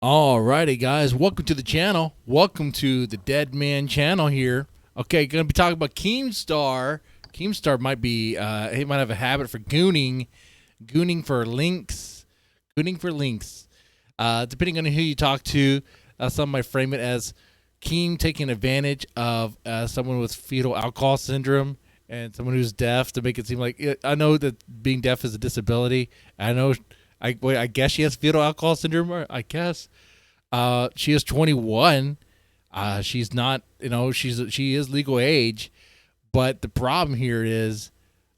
Alrighty, guys, welcome to the channel. Welcome to the Dead Man channel here. Okay, gonna be talking about Keemstar. Keemstar might be, he might have a habit for gooning for Linx, gooning for Linx. Depending on who you talk to, some might frame it as Keem taking advantage of someone with fetal alcohol syndrome and someone who's deaf to make it seem like I know that being deaf is a disability. I know. I guess she has fetal alcohol syndrome. I guess. She is 21. She's not. She is legal age, but the problem here is,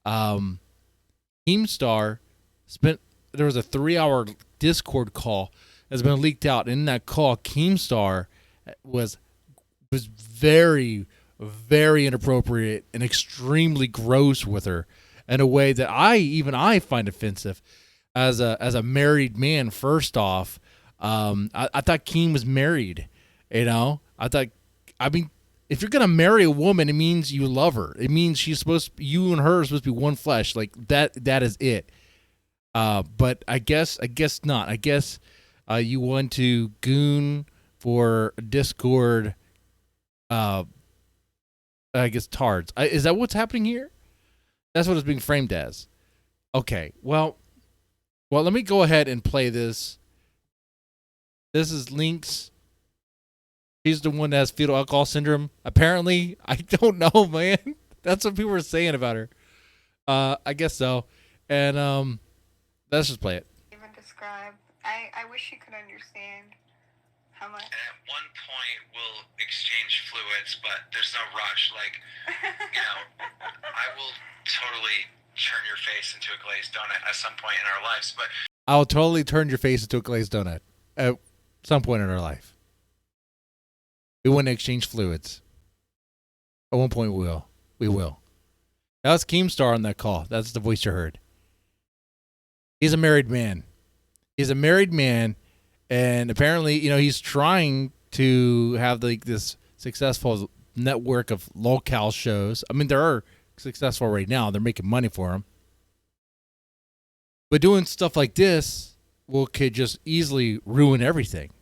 Keemstar spent. There was a 3-hour Discord call that's been leaked out. In that call, Keemstar was very, very inappropriate and extremely gross with her in a way that I find offensive as a married man. First off, I thought Keem was married. I mean, if you're gonna marry a woman, it means you love her. It means you and her are supposed to be one flesh. Like that. That is it. But I guess not. I guess you want to goon for Discord. I guess tards. Is that what's happening here? That's what it's being framed as. Okay. Well, let me go ahead and play this. This is Linx. He's the one that has fetal alcohol syndrome. Apparently, I don't know, man. That's what people were saying about her. I guess so. And let's just play it. Even describe. I wish you could understand how much. And at one point, we'll exchange fluids, but there's no rush. I will totally turn your face into a glazed donut at some point in our lives, but I'll totally turn your face into a glazed donut at some point in our life. We want to exchange fluids. At one point, we will. We will. That was Keemstar on that call. That's the voice you heard. He's a married man. He's a married man, and apparently, he's trying to have this successful network of lolcow shows. I mean, there are successful right now. They're making money for him. But doing stuff like this could just easily ruin everything.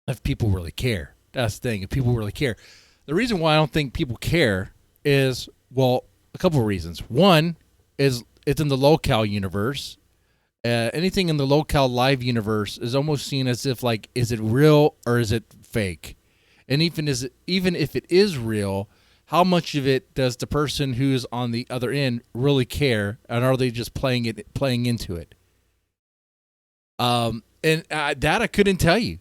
If people really care. That's the thing. If people really care. The reason why I don't think people care is, a couple of reasons. One is it's in the lolcow universe. Anything in the lolcow live universe is almost seen as if, like, is it real or is it fake? And even if it is real, how much of it does the person who's on the other end really care, and are they just playing into it? That I couldn't tell you.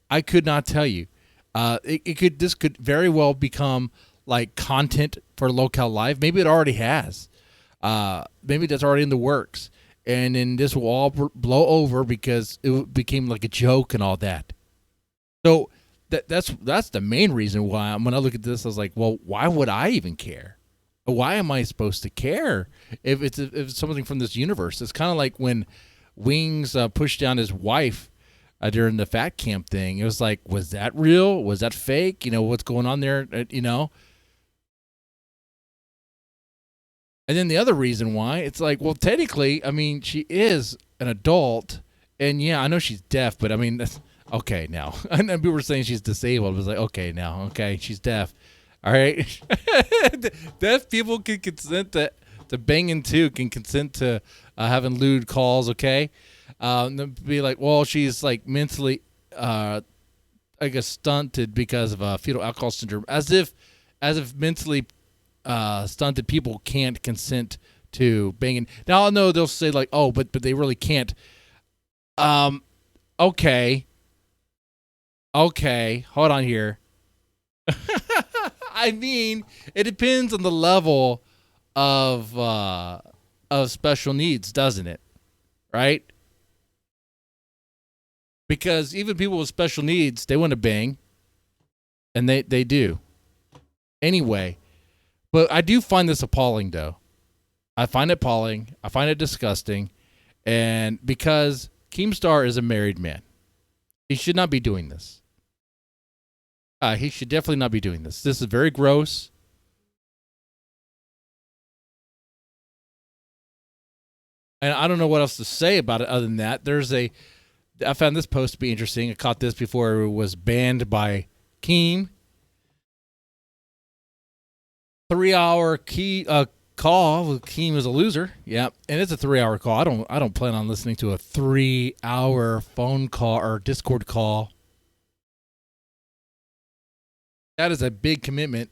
I could not tell you. This could very well become like content for lolcow live. Maybe it already has. Maybe that's already in the works, and then this will all blow over because it became like a joke and all that. So that's the main reason why when I look at this, I was like, well, why would I even care? Why am I supposed to care if it's something from this universe? It's kind of like when Wings pushed down his wife during the fat camp thing. It was like, was that real? Was that fake? What's going on there? And then the other reason why, it's like, well, technically, I mean, she is an adult, and yeah, I know she's deaf, but I mean, that's okay now. And people were saying she's disabled. It was like, okay, she's deaf. All right. Deaf people can consent to banging too, can consent to having lewd calls, okay? Be like, well, she's like mentally, I guess, stunted because of fetal alcohol syndrome, as if mentally stunted people can't consent to banging. Now I know they'll say like, oh, but they really can't. Okay, hold on here. I mean, it depends on the level of special needs, doesn't it? Right? Because even people with special needs, they want to bang, and they do. Anyway, but I do find this appalling, though. I find it appalling. I find it disgusting, and because Keemstar is a married man, he should not be doing this. He should definitely not be doing this. This is very gross. And I don't know what else to say about it other than that. There's a I found this post to be interesting. I caught this before it was banned by Keem. 3-hour call with Keem is a loser. Yeah, and it's a 3-hour call. I don't plan on listening to a 3-hour phone call or Discord call. That is a big commitment.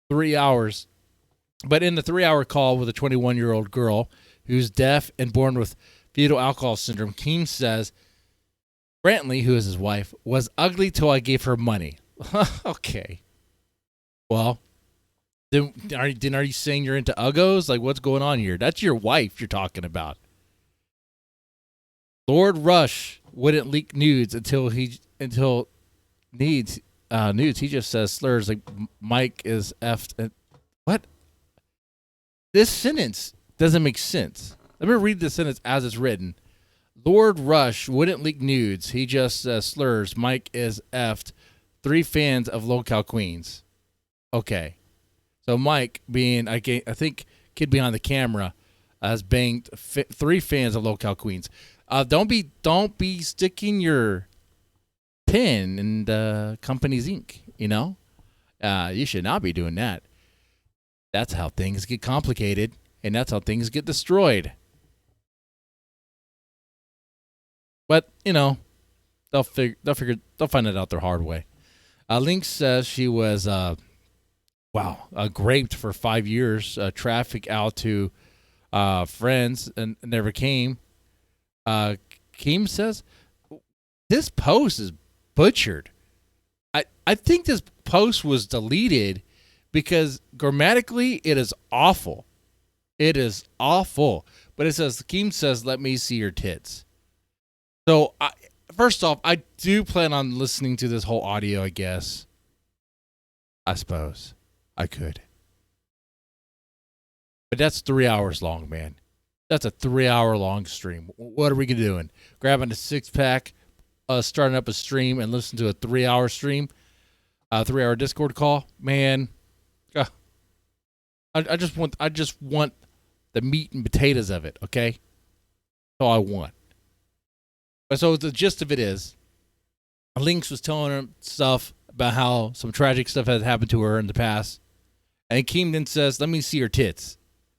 3 hours. But in the 3-hour call with a 21-year-old girl who's deaf and born with fetal alcohol syndrome, Keem says Brantley, who is his wife, was ugly till I gave her money. Okay. Well, then are you saying you're into uggos? Like, what's going on here? That's your wife you're talking about. Lord Rush wouldn't leak nudes until needs nudes. He just says slurs like Mike is effed. What? This sentence doesn't make sense. Let me read the sentence as it's written. Lord Rush wouldn't leak nudes. He just says slurs. Mike is effed. 3 fans of lolcow queens. Okay. So Mike, being I think kid behind the camera, has banged 3 fans of lolcow queens. Don't be sticking your pin in the company's ink. You know, you should not be doing that. That's how things get complicated, and that's how things get destroyed. But you know, they'll find it out their hard way. Linx says she was graped for 5 years, trafficked out to friends and never came. Keem says this post is butchered. I think this post was deleted because grammatically it is awful. It is awful. But it says, Keem says, let me see your tits. So, first off, I do plan on listening to this whole audio, I guess. I suppose. I could. But that's 3 hours long, man. That's a 3-hour long stream. What are we doing? Grabbing a 6-pack, starting up a stream, and listen to a 3-hour stream? A 3-hour Discord call? Man. I just want the meat and potatoes of it, okay? That's all I want. But so the gist of it is, Linx was telling her stuff about how some tragic stuff had happened to her in the past. And Keem then says, let me see your tits.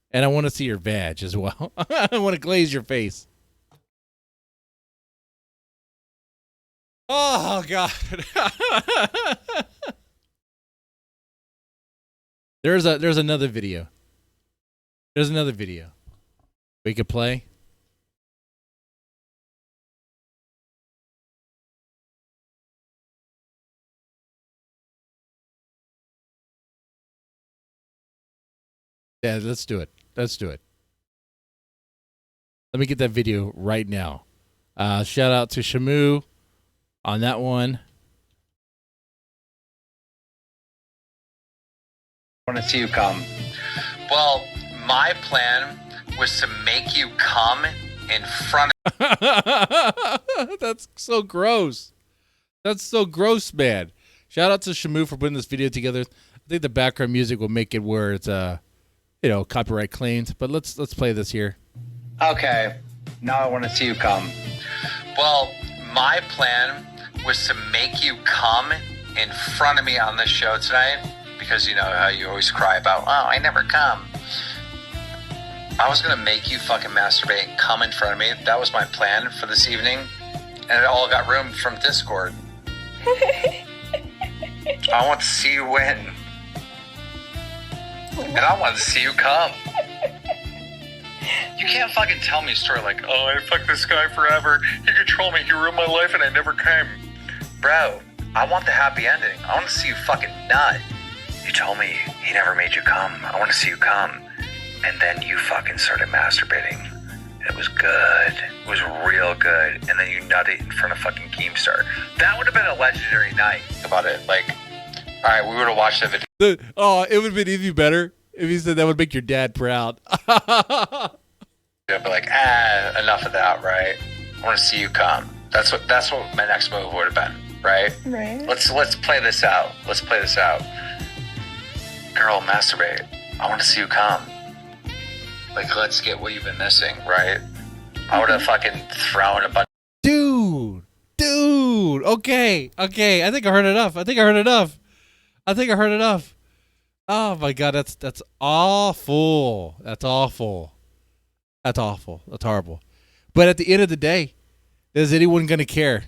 And I want to see your vag as well. I want to glaze your face. Oh, God. There's another video. There's another video we could play. Yeah, let's do it. Let's do it. Let me get that video right now. Shout out to Shamu on that one. I want to see you come. Well, my plan was to make you come in front of... That's so gross. That's so gross, man. Shout out to Shamu for putting this video together. I think the background music will make it where it's copyright claimed. But let's play this here. Okay, now I want to see you come. Well, my plan was to make you come in front of me on this show tonight, because you know how you always cry about, oh, I never come. I was going to make you fucking masturbate and come in front of me. That was my plan for this evening, and it all got ruined from Discord. I want to see you win. And I want to see you come. You can't fucking tell me a story like, oh, I fucked this guy forever. He controlled me. He ruined my life and I never came. Bro, I want the happy ending. I want to see you fucking nut. You told me he never made you come. I want to see you come. And then you fucking started masturbating. It was good. It was real good. And then you nutted in front of fucking Keemstar. That would have been a legendary night. Think about it. Like, all right, we would have watched that video. It would have been even better if you said that would make your dad proud. I'd be like, enough of that, right? I want to see you come. That's what my next move would have been, right? Right. Let's play this out. Let's play this out. Girl, masturbate. I want to see you come. Like, let's get what you've been missing, right? I would have fucking thrown a bunch. dude. Okay. I think I heard enough. Oh my God, that's awful. That's awful. That's horrible. But at the end of the day, is anyone going to care?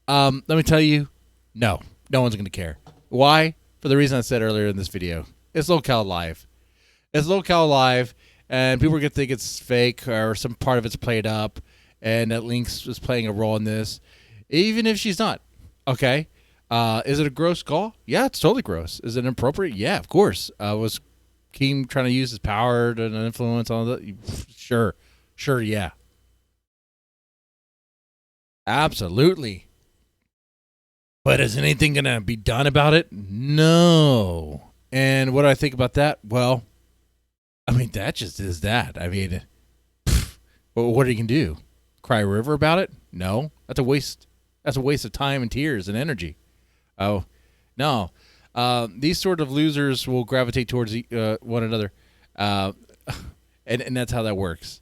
Let me tell you, no one's going to care. Why? For the reason I said earlier in this video. It's lolcow live. And people are going to think it's fake or some part of it's played up and that Linx is playing a role in this, even if she's not. Okay? Is it a gross call? Yeah, it's totally gross. Is it inappropriate? Yeah, of course. Was Keem trying to use his power to influence on the? Sure, yeah. Absolutely. But is anything going to be done about it? No. And what do I think about that? Well, I mean, that just is that. I mean, what are you going to do? Cry a river about it? No. That's a waste. That's a waste of time and tears and energy. Oh, no. These sort of losers will gravitate towards one another. And that's how that works.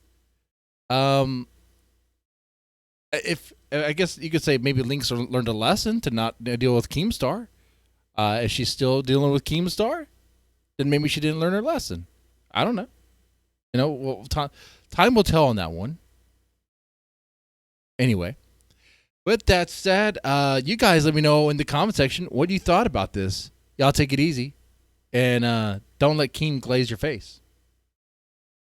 If I guess you could say maybe Linx learned a lesson to not deal with Keemstar. Is she still dealing with Keemstar? Then maybe she didn't learn her lesson. I don't know. You know, well, time will tell on that one. Anyway, with that said, you guys let me know in the comment section what you thought about this. Y'all take it easy, and don't let Keem glaze your face.